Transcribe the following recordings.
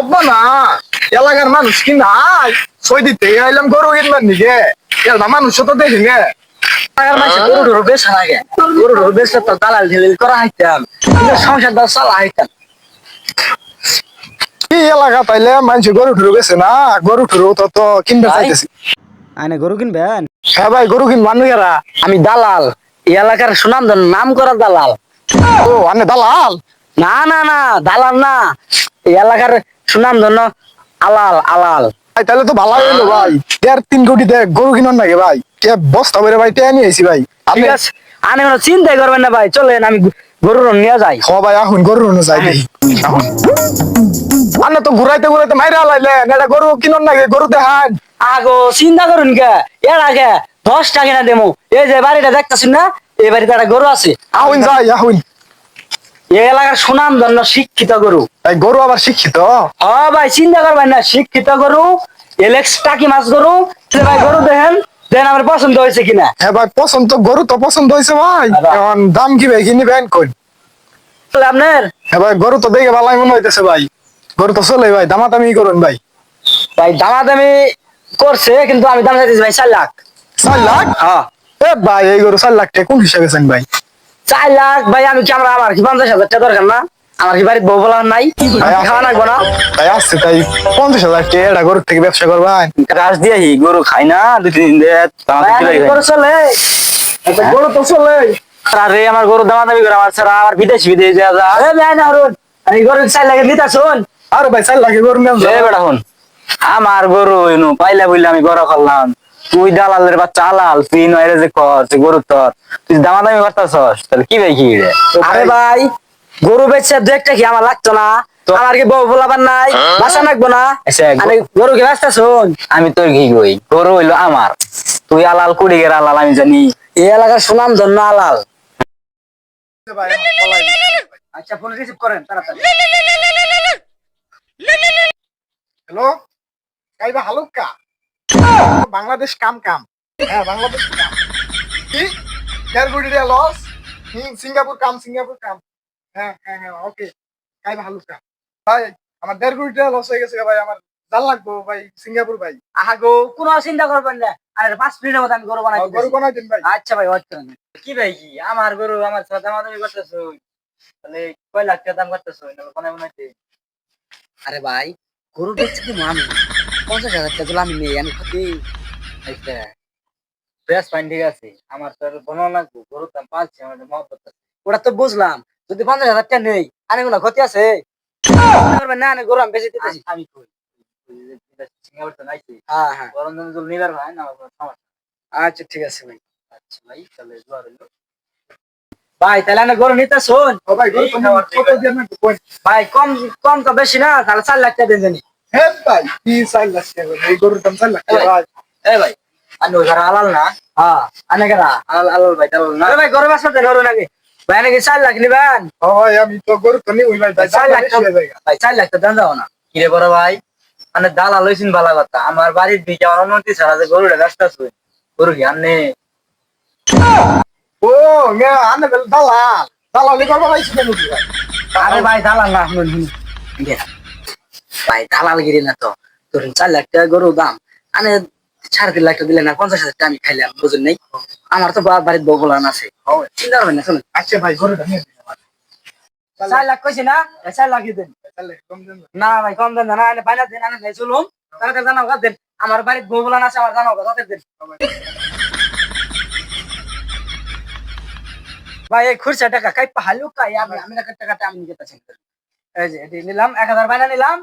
হব না এলাকার মানুষ কি নাই সই দিতে আইলাম গরু কিনবার নিকে এলাকা মানুষ তো দেখি গে এলাকার মানুষ গরু ধরো বেশ লাগে গরু ধরো বেশ তো দালাল ঢেলিল করা হাইতাম সংসার দা চালা হাইতাম কি এলাকা পাইলে মানুষ গরু ঠুরু বেছে না গরু ঠুরু তো কিনতে চাইতেছি আনে গরু কিনবেন? হ্যাঁ ভাই গরু কিনবার নিকেরা আমি দালাল, এই এলাকার সুনাম নাম করা দালাল। ও আনে দালাল না না না দালাল না, এই এলাকার সুনাম ধন্য আলাল আলাল। ভাই তাহলে তো ভালো হইলো ভাই 3.5 কোটি গরু কিনার নাকি ভাই কে বস্তা করে ভাই টেনে নিয়ে আইছি ভাই ঠিক আছে, আনে কোনো চিন্তাই করবেন না ভাই, চলেন আমি গরুর নিয়ে যাই। হ ভাই এখন গরু যাই দেখি এখন আনে তো ঘুরাইতে ঘুরাইতে মাইরা লাইলেন এটা গরু কিনার নাকি গরু দেখান আগো চিন্তা করুন কে, এর আগে 10 টাকা না দেবো। এই যে বাড়িটা দেখতেছেন না, এই বাড়িতে একটা গরু আছে। আহুন যাই আহুন এই এলাকার সুনাম ধন্য শিক্ষিত গরু। ভাই গরু আবার শিক্ষিত হ ভাই চিন্তা করবেন না, শিক্ষিত গরু, এলেক্স টাকি মাছ গরু। ভাই গরু দেখেন, দেখেন আমার পছন্দ হয়েছে কিনা। হ্যাঁ ভাই পছন্দ গরু তো পছন্দ হয়েছে ভাই এখন দাম কি ভাই কিনিবেন কোন আপনার হ্যাঁ ভাই গরু তো দেখে ভালোই মনে হইতেছে ভাই গরু তো চলে ভাই দামাদামি করুন ভাই ভাই দামাদামি করছে, কিন্তু আমি দাম চাইতেছি ভাই 4 লাখ। 4 লাখ হ্যাঁ এ ভাই এই গরু 4 লাখ টাকা কোন হিসাবে চান ভাই 4 লাখ ভাই, আমি কি আমার কি 50,000 টাকা দরকার না? আমার কি বাড়িতে বউ বলা নাই, খাওয়া লাগবো না? ভাই আসছে তাই 50,000 টাকা এটা গরুর থেকে ব্যবসা করবেন কাজ দিয়ে গরু খাই না 2-3 দিন গরু চলে, গরু তো চলে আরে আমার গরু দামাদামি করে আমার ছাড়া আমার বিদেশ যাওয়া যায়। আরে ভাই না হরুন, আমি গরু 4 লাখ দিতা শুন। আরে ভাই 4 লাখ গরু নেন এ বেটা শুন, আমার গরু এনু পাইলা বইলে আমি গরু করলাম, তুই দালালের বাচ্চা আলাল, তুই নয়রে যে কর যে গরু তোর, তুই দামাদামি করতেছস, তাহলে কি ভাই কি রে? আরে ভাই গরু বেচছে 2 একটা কি আমার লাগতো না? আমার কি বউ বলাবার নাই, বাসা লাগবো না? আমি গরু কি রাস্তা শুন, আমি তোর কি কই, গরু হইলো আমার, তুই আলাল কুড়িগের আলাল আমি জানি, এই এলাকার সুনাম ধন্য আলাল। ভাই পলাই আচ্ছা ফোন রিসিভ করেন তাড়াতাড়ি। হ্যালো কাইবা হালুকা বাংলাদেশ কাম কাম হ্যাঁ বাংলাদেশ কাম কি 1.5 কোটি টাকা লস সিঙ্গাপুর কাম হ্যাঁ হ্যাঁ হ্যাঁ ওকে কাইবা হালুকা ভাই আমার 1.5 কোটি টাকা লস হয়ে গেছে ভাই আমার জাল লাগবো ভাই সিঙ্গাপুর ভাই আহা গো কোনো চিন্তা করবেন না, আরে 5 মিনিটের মধ্যে আমি গরু বানাই গরু বানাই দিন ভাই আচ্ছা ভাই ওয়েট করেন। কি ভাই কি আমার গরু আমার সাথে দামাদামি করতেছো, তাহলে কয় লাখ টাকা দাম করতেছো এটা বানাই বানাইতে? আরে ভাই গরু বেচছি কি আমি 50,000 টাকা দিলাম আমি নেই, আমি ক্ষতি। আচ্ছা বেশ ফাইন ঠিক আছে, আমার তো বানানো লাগবে, গরুর দাম পাচ্ছি আমাদের মহব্বত আছে। ওটা তো বুঝলাম, যদি 50,000 টাকা নেই আরে কোনো ক্ষতি আছে? করবেন না না গরু আমি বেশি দিতেছি। আমি কই সিঙ্গাপুর তো নাইছি, হ্যাঁ হ্যাঁ গরম দাম যদি নিবার ভাই না আমার কোনো সমস্যা। আচ্ছা ঠিক আছে ভাই, আচ্ছা ভাই তাহলে দোয়া রইলো ভাই, তাহলে আমি গরু নিতে শোন। ও ভাই গরু কত দিয়ে না কোন ভাই কম কম তো বেশি না, তাহলে 4 লাখ টাকা দেন জানি। হে ভাই কি 4 লাখ টাকা এই গরুর দাম 4 লাখ টাকা ভাই এই ভাই আনো ঘরে আলাল না, হ্যাঁ আনে কেরা আলাল আলাল ভাই তাহলে না ভাই গরু বাসা দেন গরু নাকি ভাই নাকি 4 লাখ নিবেন? ও ভাই আমি তো গরু তো নিই ভাই 4 লাখ টাকা ভাই 4 লাখ টাকা দেন দাও না। কি রে বড় ভাই মানে দালাল লইছিন বালা কথা, আমার বাড়ির দিকে আমার অনুমতি ছাড়া যে গরুটা রাস্তা আছে গরু কি আনে? ও মে আনে বেল দালাল করবা ভাই শিখে নিবি ভাই আরে ভাই দালাল না, শুনুন শুনুন ভাই দালালগিরি না তো, ধরুন 4 লাখ টাকা গরু দাম আনে 3.5 লাখ টাকা দিলে না 50,000 টাকা আমি খাইলাম, বুঝুন নাই? আমার তো বাড়ির বগলান আছে, চিন্তা করবেন না শুনুন। আচ্ছা ভাই গরুটা নিয়ে 4 লাখ কইছি না, 4 লাখ দেন। তাহলে কম দেন না ভাই কম দেন না, আনে বাইনা দেন, আনে নাই চলুন তাড়াতাড়ি জানাও গা দেন, আমার বাড়ির বগলান আছে আমার জানাও গা তাড়াতাড়ি দেন। ভাই এই খুরসা টাকা কাইপা হালুকা আমি আমি টাকাটা আমি নিতে চাই। এই যে এটি নিলাম 1000 বাইনা নিলাম,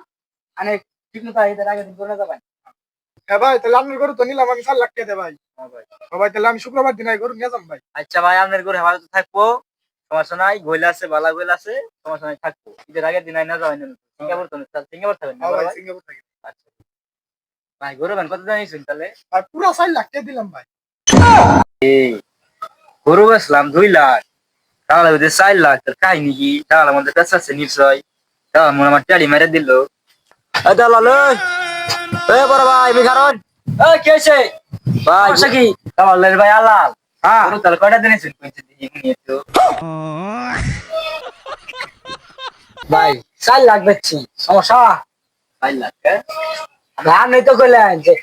আনে ঠিক মতো এদের আগে দিন করে যাবেন। হ্যাঁ ভাই তাহলে আপনার গরু তো নিলাম আমি 4 লাখ টাকা দে ভাই ভাই ভাই তাহলে আমি শুক্রবার দিন গরু নিয়ে যাম ভাই আচ্ছা ভাই আপনার ঘরে হেফাজত থাকবো, সমস্যা নাই, গইলা আছে বালা গইলা আছে, সমস্যা নাই থাকবো, ঈদের আগের দিন না যাবেন সিঙ্গাপুর তো সিঙ্গাপুর থাকবেন না ভাই ভাই? সিঙ্গাপুর থেকে আচ্ছা ভাই গরু বান কত জানিয়েছেন তাহলে? ভাই পুরো 4 লাখ টাকা দিলাম ভাই এই গরু বেচলাম 2 লাখ, তাহলে ওদের 4 লাখ, তার কাহিনী কি? তাহলে আমাদের কাছে আছে নিশ্চয়, তাহলে মনে আমার টাড়ি মেরে দিল। দালাল এই বড় ভাই বিকারণ এই কে আছে ভাই? সমস্যা কি? দালালের ভাই আলাল, হ্যাঁ গরু তাহলে কয়টা দিনেছেন কইছে দিই নিয়ে তো ভাই 4 লাখ বেচছি, সমস্যা 5 লাখ আর নেই তো কইলেন যে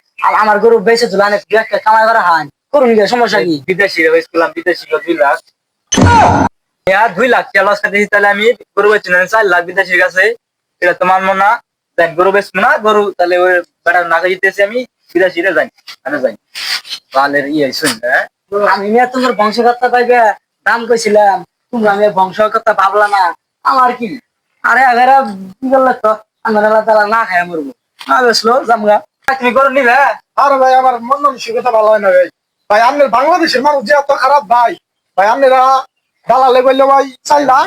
আমার গরু বেঁচে তুলে অনেক একটা কামাই করা হয় করুন গিয়ে সমস্যা কি বিদেশি স্কুলাম বিদেশি 2 লাখ 2 লাখ টাকা লস খাইতেছি তাহলে আমি গরু বেচছি না 4 লাখ বিদেশির কাছে এটা তো মানবো না দেন গরু বেচবো না গরু তাহলে ওই বেড়া না খাইতেছি আমি বিদেশিরে যাই আমি যাই তাহলে ইয়ে শুন আমি নিয়ে তোমার বংশকর্তা পাইবে দাম কইছিলাম তোমরা আমি বংশকর্তা ভাবলা না আমার কি আরে আগেরা কি করলে তো আমরা তারা না খাই মরবো না বেসলো জামগা তুমি গরু নিবে আরে ভাই আমার মন মানসিকতা ভালো হয় না ভাই ভাই আপনার বাংলাদেশের মানুষ যে এত খারাপ ভাই ভাই আপনারা দালালে বললে ভাই 4 লাখ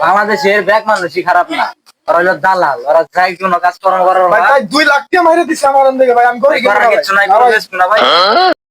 বাংলাদেশের ব্যাগ মানুষই খারাপ না ওরা হলো দালাল ওরা যাই কোনো কাজ করার ভাই 2 লাখ টাকা মাইরে দিছে আমার দিকে ভাই আমি করে কিছু নাই করে বেচবো না ভাই